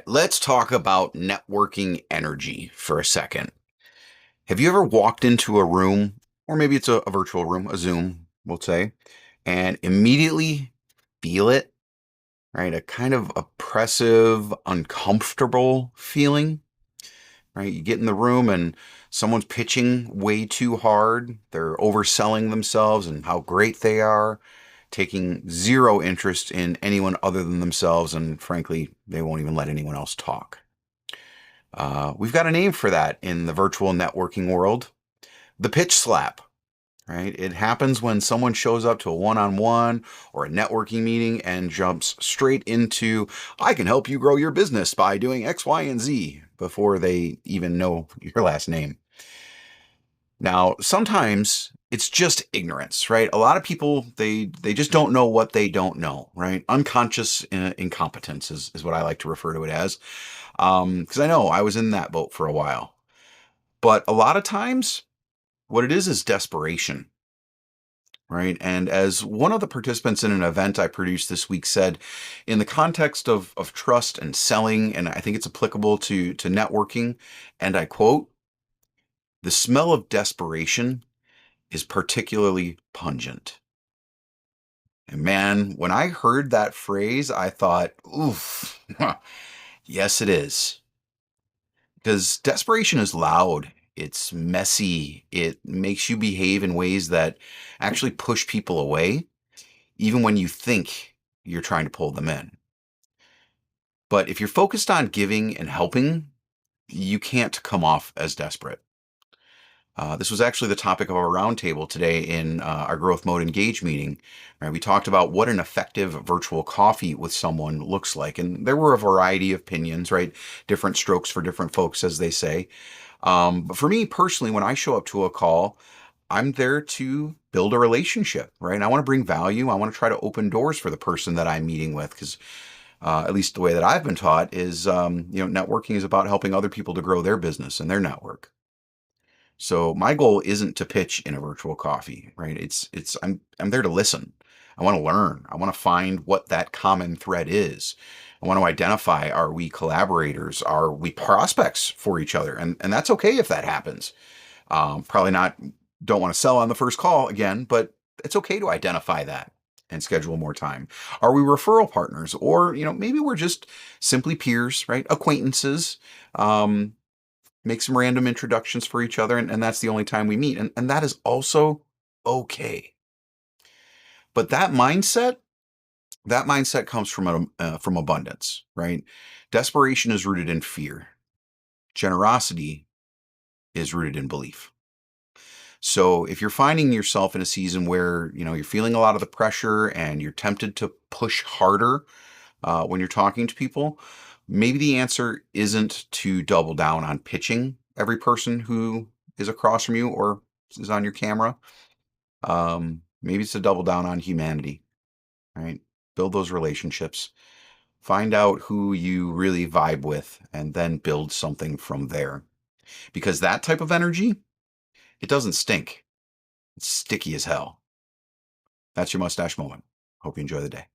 let's talk about networking energy for a second. Have you ever walked into a room, or maybe it's a virtual room, a Zoom, we'll say, and immediately feel it, right? A kind of oppressive, uncomfortable feeling, right? You get in the room and someone's pitching way too hard. They're overselling themselves and how great they are, taking zero interest in anyone other than themselves, and frankly, they won't even let anyone else talk. We've got a name for that in the virtual networking world, the pitch slap, right? It happens when someone shows up to a one-on-one or a networking meeting and jumps straight into, I can help you grow your business by doing X, Y, and Z before they even know your last name. Now, sometimes it's just ignorance, right? A lot of people, they just don't know what they don't know, right? Unconscious incompetence is what I like to refer to it as. Because I know I was in that boat for a while. But a lot of times, what it is desperation, right? And as one of the participants in an event I produced this week said, in the context of trust and selling, and I think it's applicable to networking, and I quote, the smell of desperation is particularly pungent. And man, when I heard that phrase, I thought, oof, yes, it is. Because desperation is loud, it's messy, it makes you behave in ways that actually push people away, even when you think you're trying to pull them in. But if you're focused on giving and helping, you can't come off as desperate. This was actually the topic of our roundtable today in our growth mode engage meeting. Right? We talked about what an effective virtual coffee with someone looks like, and there were a variety of opinions, right? Different strokes for different folks, as they say. But for me personally, when I show up to a call, I'm there to build a relationship, right? I want to bring value. I want to try to open doors for the person that I'm meeting with, because at least the way that I've been taught is, networking is about helping other people to grow their business and their network. So my goal isn't to pitch in a virtual coffee, right? I'm there to listen. I want to learn. I want to find what that common thread is. I want to identify, are we collaborators? Are we prospects for each other? And that's okay if that happens. Probably not, don't want to sell on the first call again, but it's okay to identify that and schedule more time. Are we referral partners? Or, maybe we're just simply peers, right? Acquaintances. Make some random introductions for each other, and that's the only time we meet. And that is also okay. But that mindset comes from abundance, right? Desperation is rooted in fear. Generosity is rooted in belief. So if you're finding yourself in a season where, you're feeling a lot of the pressure and you're tempted to push harder when you're talking to people, maybe the answer isn't to double down on pitching every person who is across from you or is on your camera. Maybe it's to double down on humanity, right? Build those relationships. Find out who you really vibe with and then build something from there. Because that type of energy, it doesn't stink. It's sticky as hell. That's your mustache moment. Hope you enjoy the day.